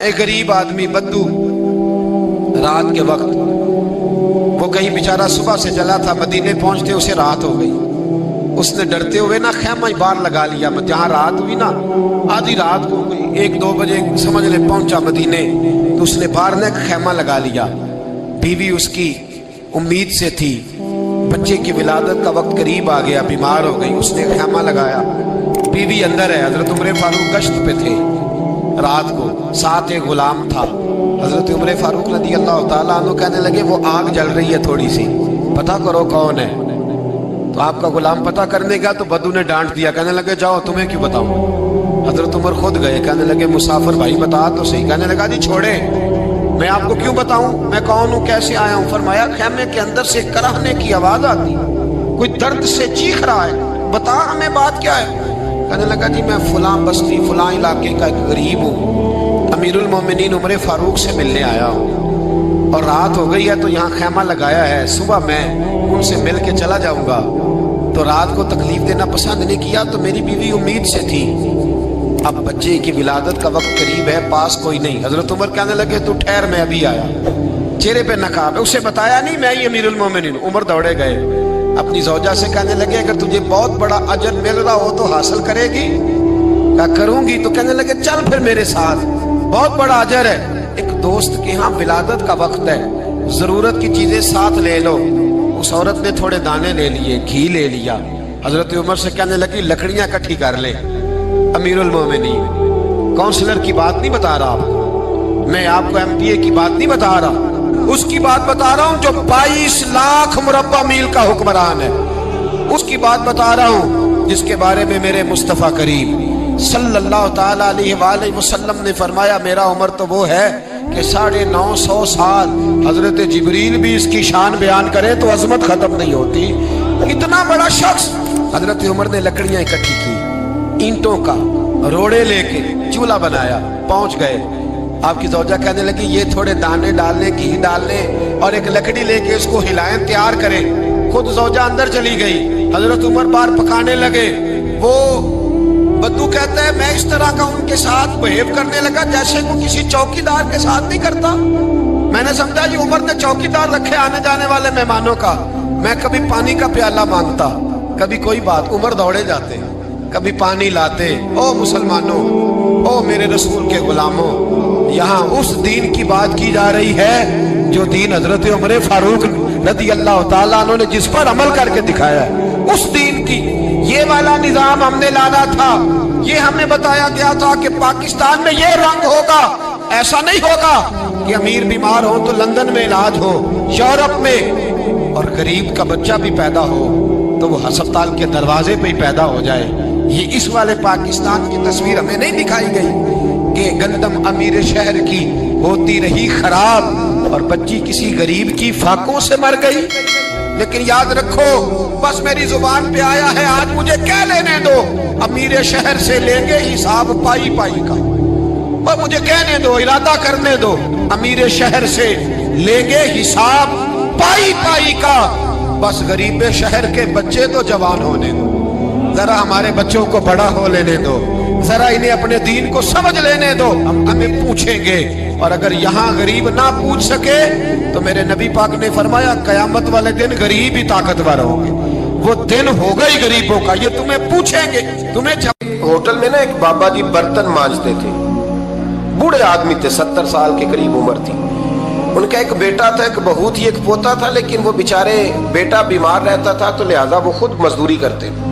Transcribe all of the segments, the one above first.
एक गरीब आदमी बद्दू रात के वक्त वो कहीं बेचारा सुबह से चला था, मदीने पहुंचते उसे रात हो गई। उसने डरते हुए ना खैमा बाहर लगा लिया। जहाँ रात हुई ना, आधी रात हो गई, 1-2 बजे समझ ले पहुंचा मदीने, तो उसने बाहर ने खैमा लगा लिया। बीवी उसकी उम्मीद से थी, बच्चे की विलादत का वक्त करीब आ गया, बीमार हो गई, उसने खैमा लगाया। बीवी अंदर है, हजरत उमर फारूक गश्त पे थे रात को, साथ एक गुलाम था। हजरत उमर फारूक रज़ी अल्लाह ताला अन्हु कहने लगे वो आग जल रही है थोड़ी सी, पता करो कौन है। तो आपका गुलाम पता करने का, तो बद्दू ने डांट दिया, कहने लगे जाओ तुम्हें क्यों बताऊं। हजरत उमर खुद गए, कहने लगे मुसाफिर भाई बता तो सही। कहने लगा जी छोड़े, मैं आपको क्यों बताऊं, मैं कौन हूं, कैसे आया हूं। फरमाया खैमे के अंदर से कराहने की आवाज आती, कोई दर्द से चीख रहा है, बता हमें बात क्या है। कहने लगा जी मैं फलां बस्ती फलां इलाके का एक गरीब हूँ, अमीरुल मोमिनीन उमर फारूक से मिलने आया हूँ और रात हो गई है तो यहाँ खैमा लगाया है, सुबह मैं उनसे मिल के चला जाऊंगा। तो रात को तकलीफ देना पसंद नहीं किया, तो मेरी बीवी उम्मीद से थी, अब बच्चे की विलादत का वक्त करीब है, पास कोई नहीं। हजरत उमर कहने लगे तू ठहर, मैं अभी आया। चेहरे पे नकाब है, उसे बताया नहीं मैं ही अमीरुल मोमिनीन। उमर दौड़े गए, अपनी ज़ौजा से कहने लगे अगर तुझे बहुत बड़ा अजर मिल रहा हो तो हासिल करेगी। क्या करूंगी। तो कहने लगे चल फिर मेरे साथ, बहुत बड़ा अजर है। एक दोस्त के यहाँ विलादत का वक्त है, जरूरत की चीजें साथ ले लो। उस औरत ने थोड़े दाने ले लिए, घी ले लिया। हजरत उमर से कहने लगी लकड़ियां इकट्ठी कर ले। अमीरुल मोमिनीन, काउंसलर की बात नहीं बता रहा आपको, मैं आपको एमपीए की बात नहीं बता रहा, उसकी बात बता रहा हूं जो 22 लाख मुरब्बा मील का हुक्मरान है। उसकी बात बता रहा हूं जिसके बारे में मेरे मुस्तफा करीम सल्लल्लाहु ताला अलैहि वसल्लम ने फरमाया मेरा उमर तो वो है कि 950 साल हजरत जिब्रील भी इसकी शान बयान करे तो अजमत खत्म नहीं होती। इतना बड़ा शख्स। हजरत उमर ने लकड़ियां इकट्ठी की, ईंटों का रोड़े लेके चूल्हा बनाया, पहुंच गए। आपकी ज़ौजा कहने लगी ये थोड़े दाने डालने, घी डालने और एक लकड़ी लेके इसको हिलाएं, तैयार करें। खुद ज़ौजा अंदर चली गई, हजरत उमर बाहर पकाने लगे। वो बद्दू कहता है मैं इस तरह का उनके साथ बिहेव करने लगा जैसे वो किसी चौकीदार के साथ नहीं करता। मैंने समझा ये उमर ने चौकीदार रखे आने जाने वाले मेहमानों का। मैं कभी पानी का प्याला मांगता, कभी कोई बात, उमर दौड़े जाते, कभी पानी लाते। ओ मुसलमानों, ओ मेरे रसूल के गुलामों, यहाँ उस दीन की बात की जा रही है जो दीन हजरत उमर फारूक रज़ी अल्लाह ताला अन्हु ने जिस पर अमल करके दिखाया है, उस दीन की। ये वाला निजाम हमने लाना था, ये हमें बताया गया था कि पाकिस्तान में ये रंग होगा, ऐसा नहीं होगा कि अमीर बीमार हो तो लंदन में इलाज हो, यूरोप में, और गरीब का बच्चा भी पैदा हो तो वो अस्पताल के दरवाजे पे ही पैदा हो जाए। ये इस वाले पाकिस्तान की तस्वीर हमें नहीं दिखाई गई कि गंदम अमीर शहर की होती रही खराब और बच्ची किसी गरीब की फाकों से मर गई। लेकिन याद रखो, बस मेरी जुबान पे आया है, आज मुझे क्या लेने दो, अमीर शहर से लेंगे हिसाब पाई पाई का। और मुझे कहने दो, इरादा करने दो, अमीर शहर से लेंगे हिसाब पाई पाई का। बस गरीब शहर के बच्चे तो जवान होने दो, जरा हमारे बच्चों को बड़ा हो लेने दो, जरा इन्हें अपने दीन को समझ लेने दो, हम हमें पूछेंगे। और अगर यहाँ गरीब ना पूछ सके तो मेरे नबी पाक ने फरमाया कयामत वाले दिन गरीब ही ताकतवर होंगे। वो दिन होगा ही गरीबों का, ये तुम्हें पूछेंगे। तुम्हें होटल में ना एक बाबा जी बर्तन मांजते थे, बूढ़े आदमी थे, 70 साल के करीब उम्र थी। उनका एक बेटा था, एक बहू थी, एक पोता था, लेकिन वो बेचारे बेटा बीमार रहता था तो लिहाजा वो खुद मजदूरी करते थे।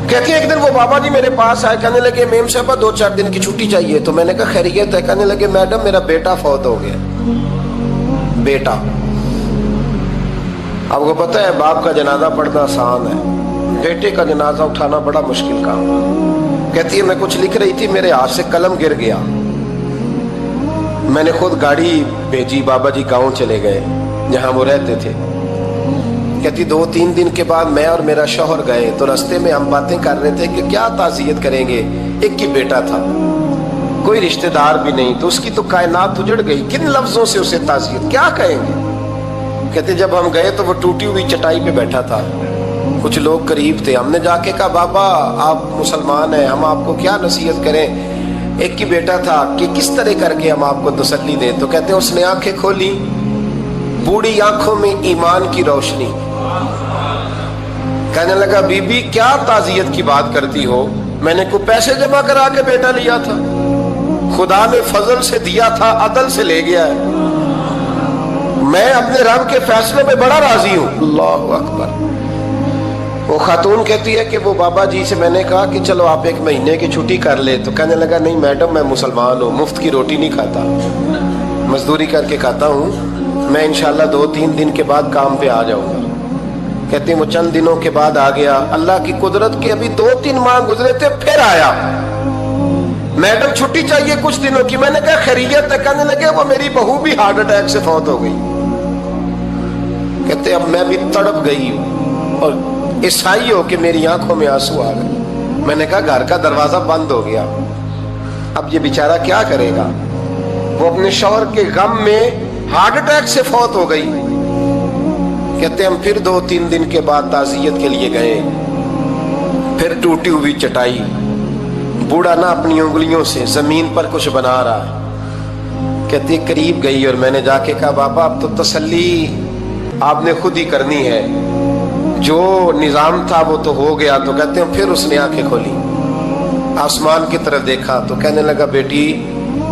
कहते हैं एक दिन वो बाबा जी मेरे पास आए, कहने लगे मेम साहबा 2-4 दिन की छुट्टी चाहिए। तो मैंने कहा खैरियत है। कहने लगे मैडम मेरा बेटा फौत हो गया। बेटा, आपको पता है बाप का जनाजा पढ़ना आसान है, बेटे का जनाजा उठाना बड़ा मुश्किल काम। कहती है मैं कुछ लिख रही थी, मेरे हाथ से कलम गिर गया, मैंने खुद गाड़ी भेजी, बाबा जी गाँव चले गए जहाँ वो रहते थे। कहती 2-3 दिन के बाद मैं और मेरा शौहर गए तो रास्ते में हम बातें कर रहे थे कि क्या ताज़ियत करेंगे। एक ही बेटा था, कोई रिश्तेदार भी नहीं, तो उसकी तो कायनात उजड़ गई, किन लफ्जों से उसे ताज़ियत क्या कहेंगे। कहते जब हम गए तो वो टूटी हुई चटाई पे बैठा था, कुछ लोग करीब थे, हमने जाके कहा बाबा आप मुसलमान हैं, हम आपको क्या नसीहत करें। ایک ہی بیٹا تھا کہ کس طرح کر کے ہم آپ کو تسلی دیں. تو کہتے ہیں اس نے آنکھیں کھولی, بوڑھی آنکھوں میں ایمان کی روشنی. کہنے لگا بی بی کیا تعزیت کی بات کرتی ہو, میں نے کوئی پیسے جمع کرا کے بیٹا لیا تھا, خدا نے فضل سے دیا تھا, عدل سے لے گیا ہے, میں اپنے رب کے فیصلے میں بڑا راضی ہوں. اللہ اکبر. وہ خاتون کہتی ہے کہ وہ بابا جی سے میں نے کہا کہ چلو آپ 1 مہینے کی چھٹی کر لے. تو کہنے لگا نہیں میڈم میں مسلمان ہوں, مفت کی روٹی نہیں کھاتا, مزدوری کر کے کھاتا ہوں, میں انشاءاللہ 2-3 دن کے بعد کام پہ آ جاؤں گا. کہتے ہیں وہ چند دنوں کے بعد آ گیا. اللہ کی قدرت کے ابھی 2-3 ماہ گزرے تھے, پھر آیا. میڈم چھٹی چاہیے کچھ دنوں کی. میں نے کہا خیریت ہے. کہنے لگے وہ میری بہو بھی ہارٹ اٹیک سے فوت ہو گئی. کہتے اب میں بھی تڑپ گئی ہوں اور عیسائی ہو کہ میری آنکھوں میں آنسو آ گئے. میں نے کہا گھر کا دروازہ بند ہو گیا, اب یہ بیچارہ کیا کرے گا. وہ اپنے شوہر کے غم میں ہارٹ اٹیک سے فوت ہو گئی. کہتے ہم پھر 2-3 دن کے بعد تعزیت کے لیے گئے. پھر ٹوٹی ہوئی چٹائی, بوڑھا نہ اپنی انگلیوں سے زمین پر کچھ بنا رہا ہے. کہتے قریب گئی اور میں نے جا کے کہا بابا اب تو تسلی آپ نے خود ہی کرنی ہے, جو نظام تھا وہ تو ہو گیا. تو کہتے ہیں پھر اس نے آنکھیں کھولی, آسمان کی طرف دیکھا تو کہنے لگا بیٹی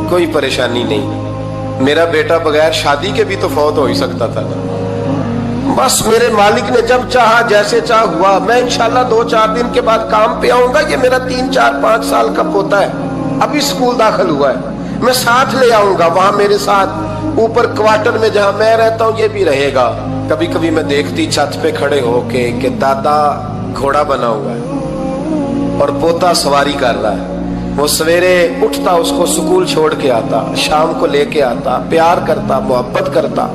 کوئی پریشانی نہیں, میرا بیٹا بغیر شادی کے بھی تو فوت ہو ہی سکتا تھا نا, بس میرے مالک نے جب چاہا جیسے چاہ ہوا. میں انشاءاللہ 2-4 دن کے بعد کام پہ آؤں گا. یہ میرا 3-4-5 سال کا پوتا ہے, ابھی اسکول داخل ہوا ہے, میں ساتھ لے آؤں گا. وہاں میرے ساتھ اوپر کوارٹر میں جہاں میں رہتا ہوں یہ بھی رہے گا. کبھی کبھی میں دیکھتی چھت پہ کھڑے ہو کے کہ دادا گھوڑا بنا ہوا ہے اور پوتا سواری کر رہا ہے. وہ سویرے اٹھتا, اس کو سکول چھوڑ کے آتا, شام کو لے کے آتا, پیار کرتا, محبت کرتا.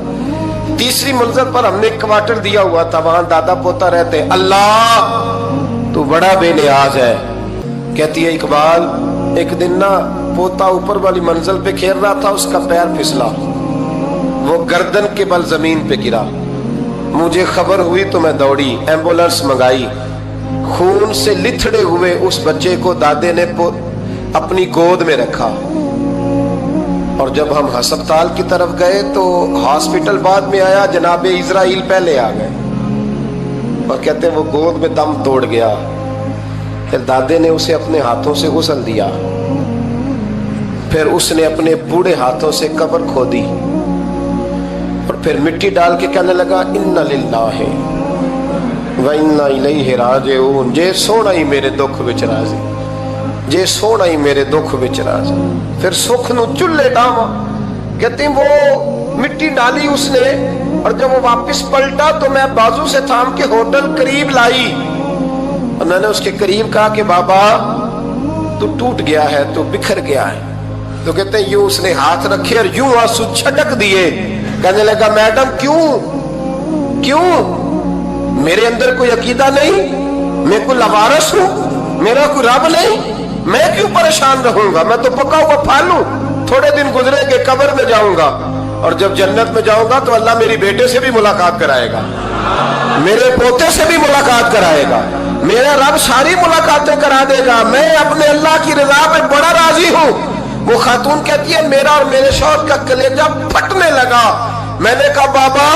3ری منزل پر ہم نے کوارٹر دیا ہوا تھا, وہاں دادا پوتا رہتے. اللہ تو بڑا بے نیاز ہے. کہتی ہے اقبال ایک دن نا پوتا اوپر والی منزل پہ کھیل رہا تھا, اس کا پیر پھسلا, وہ گردن کے بل زمین پہ گرا. مجھے خبر ہوئی تو میں دوڑی, ایمبولینس منگائی. خون سے لتھڑے ہوئے اس بچے کو دادے نے اپنی گود میں رکھا. اور جب ہم ہسپتال کی طرف گئے تو ہاسپٹل بعد میں آیا, جناب اسرائیل پہلے آ گئے اور کہتے ہیں وہ گود میں دم توڑ گیا. پھر دادے نے اسے اپنے ہاتھوں سے غسل دیا, پھر اس نے اپنے بوڑھے ہاتھوں سے قبر کھودی اور پھر مٹی ڈال کے کہنے لگا انا للہ و انا الیہ راجعون. جے سونا ہی میرے دکھ وچ راضی, جے سونا ہی میرے دکھ وچ راضی. پھر سکھ نو چلے ڈاواں. کہتے ہیں وہ مٹی ڈالی اس نے, اور جب وہ واپس پلٹا تو میں بازو سے تھام کے ہوٹل قریب لائی اور میں نے اس کے قریب کہا کہ بابا تو ٹوٹ گیا ہے, تو بکھر گیا ہے. تو کہتے ہیں یوں اس نے ہاتھ رکھے اور یوں آنسو چھٹک دیے. کہنے لگا میڈم کیوں میرے اندر کوئی عقیدہ نہیں, میں کوئی لوارث ہوں, میرا کوئی رب نہیں, میں کیوں پریشان رہوں گا, میں تو پکا ہوا پھل ہوں. تھوڑے دن گزرے کہ قبر میں جاؤں گا, اور جب جنت میں جاؤں گا تو اللہ میری بیٹے سے بھی ملاقات کرائے گا, میرے پوتے سے بھی ملاقات کرائے گا, میرا رب ساری ملاقاتیں کرا دے گا. میں اپنے اللہ کی رضا پہ بڑا راضی ہوں. وہ خاتون کہتی ہے میرا اور میرے شوہر کا کلیجہ پھٹنے لگا. میں نے کہا بابا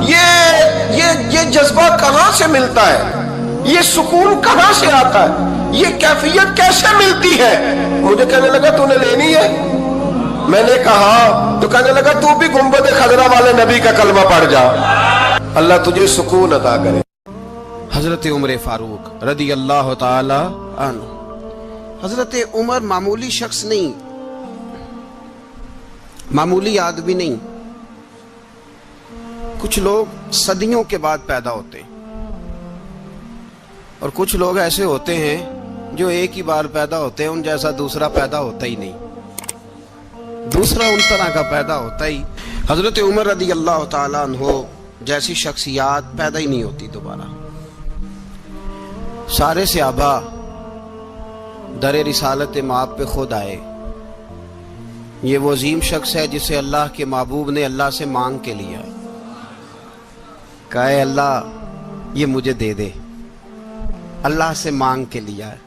یہ جذبہ کہاں سے ملتا ہے, یہ سکون کہاں سے آتا ہے, یہ کیفیت کیسے ملتی ہے. مجھے کہنے لگا تو نے لینی ہے. میں نے کہا تو کہنے لگا تو بھی گنبد خضرا والے نبی کا کلمہ پڑھ جا, اللہ تجھے سکون عطا کرے. حضرت عمر فاروق رضی اللہ تعالی عنہ. حضرت عمر معمولی شخص نہیں, معمولی آدمی نہیں. کچھ لوگ صدیوں کے بعد پیدا ہوتے ہیں اور کچھ لوگ ایسے ہوتے ہیں جو ایک ہی بار پیدا ہوتے ہیں, ان جیسا دوسرا پیدا ہوتا ہی نہیں, دوسرا ان طرح کا پیدا ہوتا ہی. حضرت عمر رضی اللہ تعالیٰ عنہ جیسی شخصیات پیدا ہی نہیں ہوتی دوبارہ. سارے صحابہ در رسالت مآب پہ خود آئے. یہ وہ عظیم شخص ہے جسے اللہ کے محبوب نے اللہ سے مانگ کے لیا, کہا اے اللہ یہ مجھے دے دے. اللہ سے مانگ کے لیا ہے.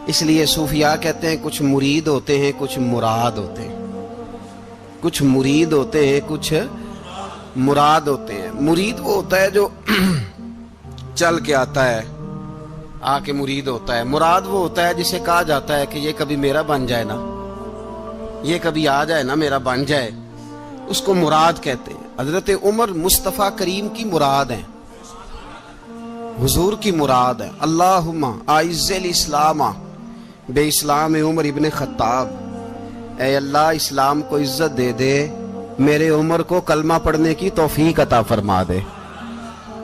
اس لیے صوفیاء کہتے ہیں کچھ مرید ہوتے ہیں کچھ مراد ہوتے ہیں. کچھ مرید ہوتے ہیں کچھ مراد ہوتے ہیں. مرید وہ ہوتا ہے جو چل کے آتا ہے آ کے مرید ہوتا ہے. مراد وہ ہوتا ہے جسے کہا جاتا ہے کہ یہ کبھی میرا بن جائے نا, یہ کبھی آ جائے نا, میرا بن جائے, اس کو مراد کہتے ہیں. حضرت عمر مصطفیٰ کریم کی مراد ہیں, حضور کی مراد ہے. اللہم اعز الاسلام بے اسلام عمر ابن خطاب, اے اللہ اسلام کو عزت دے دے, میرے عمر کو کلمہ پڑھنے کی توفیق عطا فرما دے.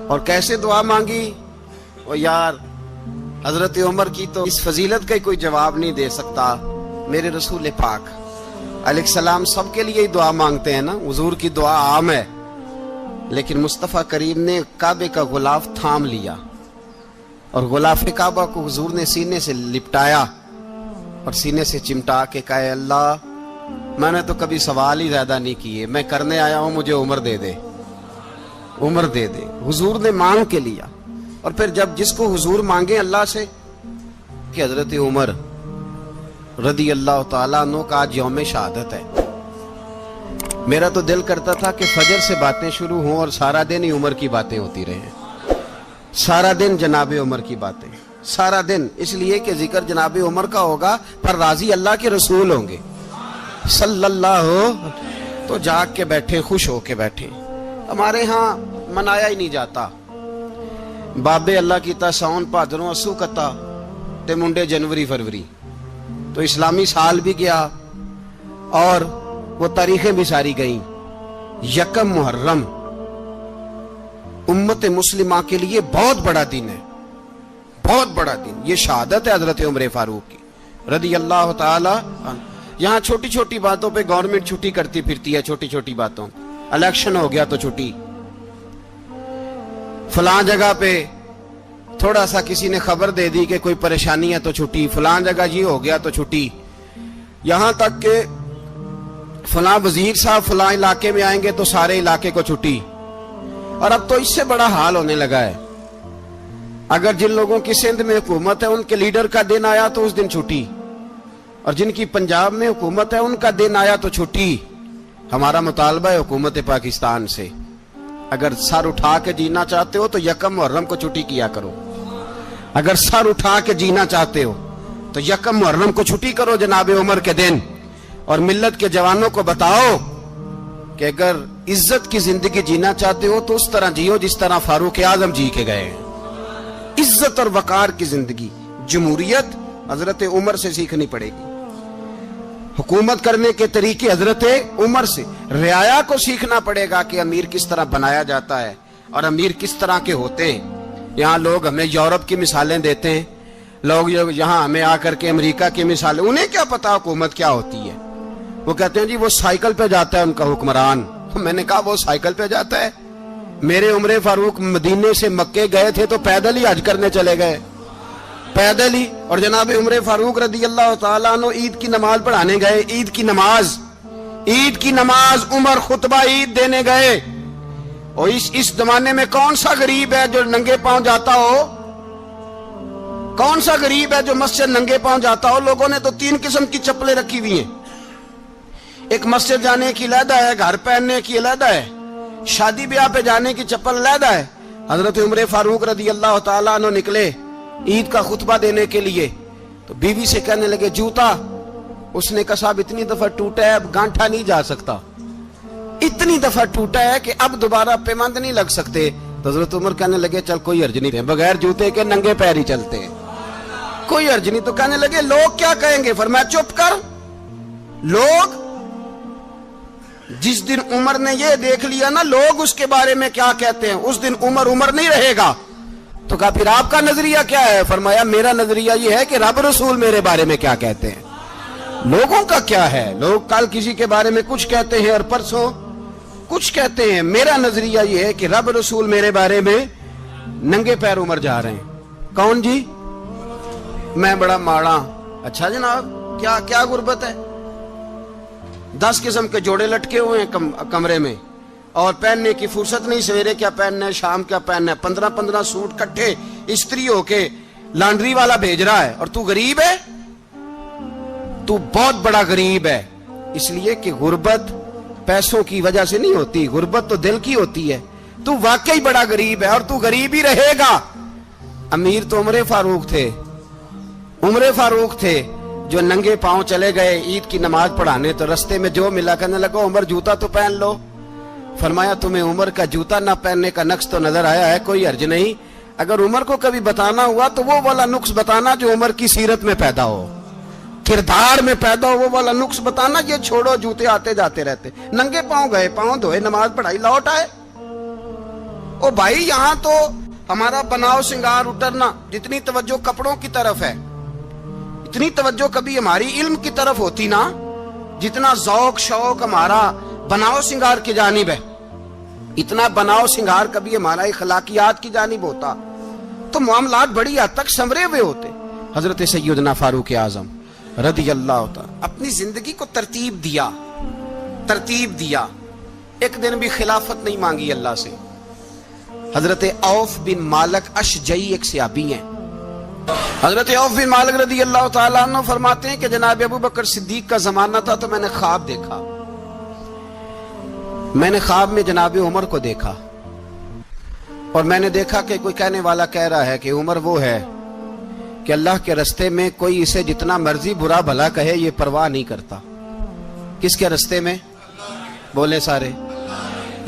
اور کیسے دعا مانگی؟ او یار حضرت عمر کی تو اس فضیلت کا کوئی جواب نہیں دے سکتا. میرے رسول پاک علیہ السلام سب کے لیے ہی دعا مانگتے ہیں نا, حضور کی دعا عام ہے, لیکن مصطفیٰ کریم نے کعبے کا غلاف تھام لیا اور غلاف کعبہ کو حضور نے سینے سے لپٹایا اور سینے سے چمٹا کے کہا, اے اللہ میں نے تو کبھی سوال ہی زیادہ نہیں کیے, میں کرنے آیا ہوں, مجھے عمر دے دے, عمر دے دے. حضور نے مانگ کے لیا. اور پھر جب جس کو حضور مانگے اللہ سے کہ حضرت عمر رضی اللہ تعالیٰ عنہ کا آج یوم شہادت ہے, میرا تو دل کرتا تھا کہ فجر سے باتیں شروع ہوں اور سارا دن ہی عمر کی باتیں ہوتی رہیں, سارا دن جناب عمر کی باتیں, سارا دن. اس لیے کہ ذکر جناب عمر کا ہوگا پر راضی اللہ کے رسول ہوں گے صلی اللہ ہو, تو جاگ کے بیٹھے, خوش ہو کے بیٹھے. ہمارے ہاں منایا ہی نہیں جاتا. بابے اللہ کی تا ساؤن بھادروں اسو کتا تے منڈے جنوری فروری, تو اسلامی سال بھی گیا اور وہ تاریخیں بھی ساری گئیں. یکم محرم امت مسلمہ کے لیے بہت بڑا دن ہے, بہت بڑا دن. یہ شہادت ہے حضرت عمر فاروق کی رضی اللہ تعالی عنہ. یہاں چھوٹی چھوٹی باتوں پہ گورنمنٹ چھٹی کرتی پھرتی ہے, چھوٹی چھوٹی باتوں. الیکشن ہو گیا تو چھٹی, فلاں جگہ پہ تھوڑا سا کسی نے خبر دے دی کہ کوئی پریشانی ہے تو چھٹی, فلاں جگہ یہ ہو گیا تو چھٹی. یہاں تک کہ فلاں وزیر صاحب فلاں علاقے میں آئیں گے تو سارے علاقے کو چھٹی. اور اب تو اس سے بڑا حال ہونے لگا ہے, اگر جن لوگوں کی سندھ میں حکومت ہے ان کے لیڈر کا دن آیا تو اس دن چھٹی, اور جن کی پنجاب میں حکومت ہے ان کا دن آیا تو چھٹی. ہمارا مطالبہ ہے حکومت پاکستان سے, اگر سر اٹھا کے جینا چاہتے ہو تو یکم محرم کو چھٹی کیا کرو. اگر سر اٹھا کے جینا چاہتے ہو تو یکم محرم کو چھٹی کرو جناب عمر کے دن. اور ملت کے جوانوں کو بتاؤ کہ اگر عزت کی زندگی جینا چاہتے ہو تو اس طرح جیو جس طرح فاروق اعظم جی کے گئے ہیں. عزت اور وقار کی زندگی. جمہوریت حضرت عمر سے سیکھنی پڑے گی, حکومت کرنے کے طریقے حضرت عمر سے. رعایا کو سیکھنا پڑے گا کہ امیر کس طرح بنایا جاتا ہے اور امیر کس طرح کے ہوتے ہیں. یہاں لوگ ہمیں یورپ کی مثالیں دیتے ہیں, لوگ یہاں ہمیں آ کر کے امریکہ کی مثالیں, انہیں کیا پتا حکومت کیا ہوتی ہے. وہ کہتے ہیں جی وہ سائیکل پہ جاتا ہے ان کا حکمران. میں نے کہا وہ سائیکل پہ جاتا ہے؟ میرے عمر فاروق مدینے سے مکے گئے تھے تو پیدل ہی حج کرنے چلے گئے, پیدل ہی. اور جناب عمر فاروق رضی اللہ تعالیٰ عنہ عید کی نماز پڑھانے گئے, عید کی نماز عمر خطبہ عید دینے گئے. اور اس زمانے میں کون سا غریب ہے جو ننگے پاؤں جاتا ہو؟ کون سا غریب ہے جو مسجد ننگے پاؤں جاتا ہو؟ لوگوں نے تو 3 قسم کی چپلیں رکھی ہوئی ہیں. ایک مسجد جانے کی علیحدہ ہے, گھر پہننے کی علیحدہ ہے, شادی بیاہ پہ جانے کی چپل علیحدہ ہے. حضرت عمر فاروق رضی اللہ تعالیٰ عنہ نکلے عید کا خطبہ دینے کے لیے تو بیوی سے کہنے لگے جوتا. اس نے کہا صاحب اتنی دفعہ ٹوٹا ہے اب گانٹھا نہیں جا سکتا, اتنی دفعہ ٹوٹا ہے کہ اب دوبارہ پیمند نہیں لگ سکتے. تو حضرت عمر کہنے لگے چل کوئی حرج نہیں, بغیر جوتے کے ننگے پیر ہی چلتے ہیں, کوئی حرج نہیں. تو کہنے لگے لوگ کیا کہیں گے؟ فرمایا چپ کر. لوگ جس دن عمر نے یہ دیکھ لیا نا لوگ اس کے بارے میں کیا کہتے ہیں, اس دن عمر نہیں رہے گا. تو کہا پھر آپ کا نظریہ کیا ہے؟ فرمایا میرا نظریہ یہ ہے کہ رب رسول میرے بارے میں کیا کہتے ہیں. لوگوں کا کیا ہے؟ لوگ کل کسی کے بارے میں کچھ کہتے ہیں اور پرسوں کچھ کہتے ہیں. میرا نظریہ یہ ہے کہ رب رسول میرے بارے میں ننگے پیر عمر جا رہے ہیں. کون جی؟ میں بڑا ماڑا. اچھا جناب کیا غربت ہے؟ 10 قسم کے جوڑے لٹکے ہوئے ہیں کمرے میں اور پہننے کی فرصت نہیں. سویرے کیا پہننا ہے, شام کیا پہننا ہے, 15 سوٹ کٹھے استری ہو کے लॉन्ड्री वाला भेज रहा है और तू गरीब है, तू बहुत बड़ा गरीब है। इसलिए कि गुर्बत पैसों की वजह से नहीं होती, गुर्बत तो दिल की होती है। तू वाकई बड़ा गरीब है और तू गरीब ही रहेगा। अमीर तो उमर फारूक थे, उमर फारूक थे जो नंगे पांव चले गए ईद की नमाज पढ़ाने, तो रस्ते में जो मिला कहने लगा उमर जूता तो पहन लो। फरमाया तुम्हें उमर का जूता ना पहनने का नक्श तो नजर आया है, कोई अर्ज नहीं। अगर उमर को कभी बताना हुआ तो वो वाला नुक्स बताना जो उमर की सीरत में पैदा हो, किरदार में पैदा हो, वो वाला नुक्स बताना। ये छोड़ो जूते आते जाते रहते, नंगे पांव गए, पांव धोए, नमाज पढ़ाई, लौट आए। ओ भाई यहां तो हमारा बनाव श्रृंगार उतरना, जितनी तवज्जो कपड़ों की तरफ है, इतनी तवज्जो कभी हमारी इल्म की तरफ होती ना, जितना जौक शौक हमारा बनाव श्रृंगार की जानिब है, इतना बनाव श्रृंगार कभी हमारा इखलाकियात की जानिब होता तो मामलात बड़ी हद तक संवरे हुए होते। हजरत सैयदना फारूक आजम रदी अल्लाह तआला अपनी जिंदगी को तरतीब दिया। एक दिन भी खिलाफत नहीं मांगी अल्लाह से। हजरत औफ बिन मालिक अशजई एक सहाबी हैं। हजरत औफ बिन मालिक रदी अल्लाह तआला अन्हु फरमाते हैं कि जनाब अबू बकर सिद्दीक का जमाना था तो मैंने ख्वाब देखा। मैंने ख्वाब में जनाब उमर को देखा और मैंने देखा कि कोई कहने वाला कह रहा है कि उमर वो है कि अल्लाह के रास्ते में कोई इसे जितना मर्जी बुरा भला कहे ये परवाह नहीं करता। किसके रास्ते में? बोले सारे।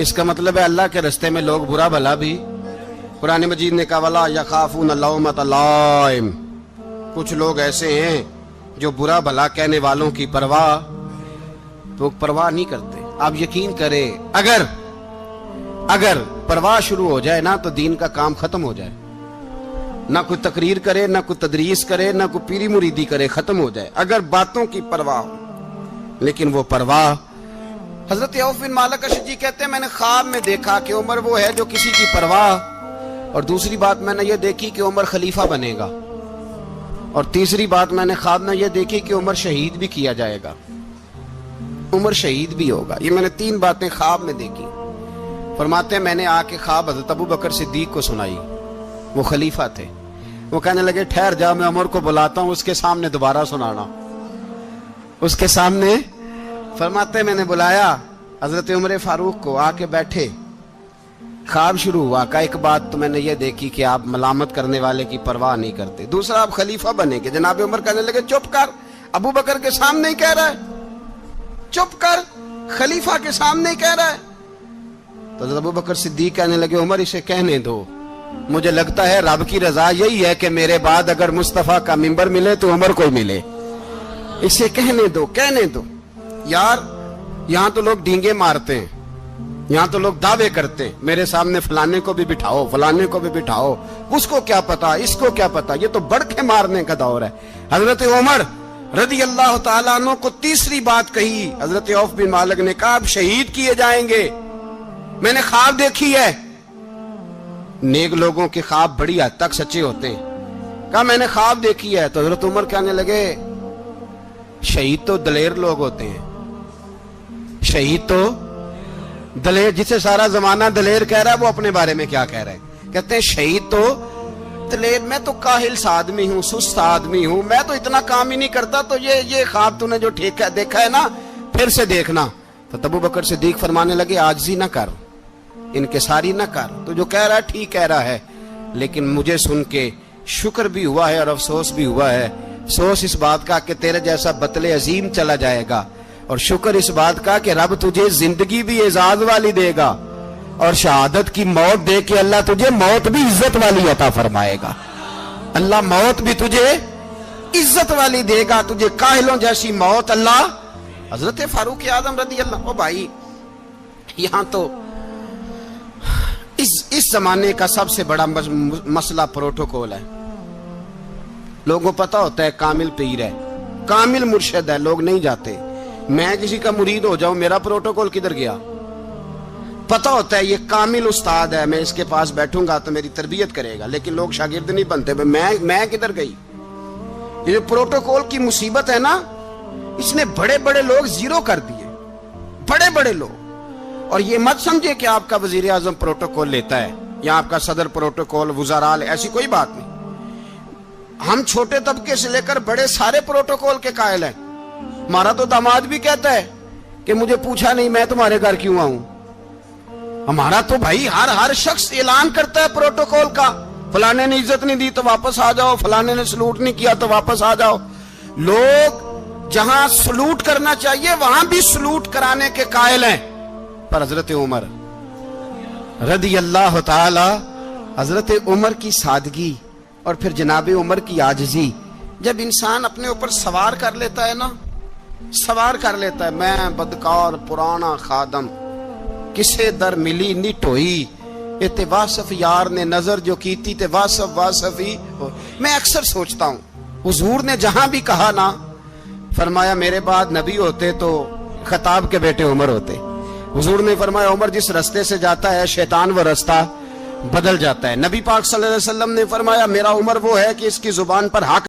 इसका मतलब है अल्लाह के रास्ते में लोग बुरा भला भी, कुरान मजीद ने कहा वला यखाफून लौमत लाइम, कुछ लोग ऐसे हैं जो बुरा भला कहने वालों की परवाह नहीं करते। आप यकीन करें अगर परवाह शुरू हो जाए ना तो दीन का काम खत्म हो जाए। ना कोई तकरीर करे, ना कोई तदरीस करे, ना कोई पीरी मुरीदी करे, खत्म हो जाए अगर बातों की परवाह हो। लेकिन वो परवाह, हजरत औफ बिन मालिक अशजी कहते हैं मैंने ख्वाब में देखा कि उमर वो है जो किसी की परवाह, और दूसरी बात मैंने ये देखी कि उमर खलीफा बनेगा, और तीसरी बात मैंने ख्वाब में ये देखी कि उमर शहीद भी किया जाएगा, उमर शहीद भी होगा। ये मैंने तीन बातें ख्वाब में देखी। फरमाते हैं मैंने आके ख्वाब हजरत अबू बकर सिद्दीक को सुनाई, वो खलीफा थे। वो कहने लगे ठहर जा, मैं उमर को बुलाता हूं, उसके सामने दोबारा सुनाना, उसके सामने। फरमाते मैंने बुलाया हजरत उमर फारूक को, आके बैठे, ख्वाब शुरू हुआ। का एक बात तो मैंने ये देखी कि आप मलामत करने वाले की परवाह नहीं करते, दूसरा आप खलीफा बनेंगे। जनाब उमर कहने लगे चुप कर, अबू बकर के सामने ही कह रहा है, चुप कर, खलीफा के सामने ही कह रहा है। तो अबू बकर सिद्दीक कहने लगे उमर इसे कहने दो, मुझे लगता है रब की रजा यही है कि मेरे बाद अगर मुस्तफा का मिंबर मिले तो उमर को मिले, इसे कहने दो। यार यहां तो लोग डींगे मारते हैं, यहां तो लोग दावे करते हैं, मेरे सामने फलाने को भी बिठाओ, फलाने को भी बिठाओ, उसको क्या पता, इसको क्या पता, ये तो बड़के मारने का दौर है। हजरत उमर रदी अल्लाह तआला अन्हु को तीसरी बात कही। हजरत औफ बिन मालिक ने कहा आप शहीद किए जाएंगे, मैंने ख्वाब देखी है। नेक लोगों के ख्वाब बड़ी हद तक सच्चे होते हैं। कहा मैंने ख्वाब देखी है। तो हजरत उमर कहने लगे शहीद तो दलेर लोग होते हैं, शहीद तो दलेर, जिसे सारा जमाना दलेर कह रहा है वो अपने बारे में क्या कह रहे हैं? कहते हैं शहीद तो दलेर, मैं तो काहिल सा आदमी हूं, सुस्त आदमी हूं, मैं तो इतना काम ही नहीं करता, तो ये ख्वाब तूने जो ठीक है देखा है ना, फिर से देखना। तो अबू बकर सिद्दीक फरमाने लगे आजिज़ी ना कर, इनकिसारी ना कर, तो जो कह रहा है ठीक कह रहा है, लेकिन मुझे सुन के शुक्र भी हुआ है और अफसोस भी हुआ है। अफसोस इस बात का कि तेरे जैसा बतले अजीम चला जाएगा, और शुक्र इस बात का कि रब तुझे जिंदगी भी एजाज वाली देगा, और शहादत की मौत दे के अल्लाह तुझे मौत भी इज्जत वाली अता फरमाएगा। अल्लाह मौत भी तुझे इज्जत वाली देगा, तुझे काहिलों जैसी मौत अल्लाह। हजरत फारूक आजम रदी अल्लाह, ओ भाई यहां तो इस जमाने का सबसे बड़ा मसला प्रोटोकॉल है। लोगों को पता होता है कामिल पीर है, कामिल मुर्शिद है, लोग नहीं जाते। मैं किसी का मुरीद हो जाऊं, मेरा प्रोटोकॉल किधर गया? पता होता है ये कामिल उस्ताद है, मैं इसके पास बैठूंगा तो मेरी तरबियत करेगा, लेकिन लोग शागिर्द नहीं बनते। मैं किधर गई? ये जो प्रोटोकॉल की मुसीबत है ना, इसने बड़े बड़े लोग जीरो कर दिए, बड़े बड़े लोग। और ये मत समझे कि आपका वजीर आजम प्रोटोकॉल लेता है या आपका सदर प्रोटोकॉल, वुज़ारा, ऐसी कोई बात नहीं। ہم چھوٹے طبقے سے لے کر بڑے سارے پروٹوکول کے قائل ہیں. ہمارا تو داماد بھی کہتا ہے کہ مجھے پوچھا نہیں میں تمہارے گھر کیوں آؤں. ہمارا تو بھائی ہر شخص اعلان کرتا ہے پروٹوکول کا. فلانے نے عزت نہیں دی تو واپس آ جاؤ, فلانے نے سلوٹ نہیں کیا تو واپس آ جاؤ. لوگ جہاں سلوٹ کرنا چاہیے وہاں بھی سلوٹ کرانے کے قائل ہیں. پر حضرت عمر رضی اللہ تعالی, حضرت عمر کی سادگی اور پھر جناب عمر کی عاجزی, جب انسان اپنے اوپر سوار کر لیتا ہے نا, سوار کر لیتا ہے, میں بدکار پرانا خادم کسے در ملی نی ٹوئی, تے واصف یار نے نظر جو کی تھی تے واصف ہی. میں اکثر سوچتا ہوں حضور نے جہاں بھی کہا نا, فرمایا میرے بعد نبی ہوتے تو خطاب کے بیٹے عمر ہوتے. حضور نے فرمایا عمر جس رستے سے جاتا ہے شیطان وہ رستہ بدل جاتا ہے. نبی پاک صلی اللہ علیہ وسلم نے فرمایا میرا عمر وہ ہے کہ اس کی زبان پر حق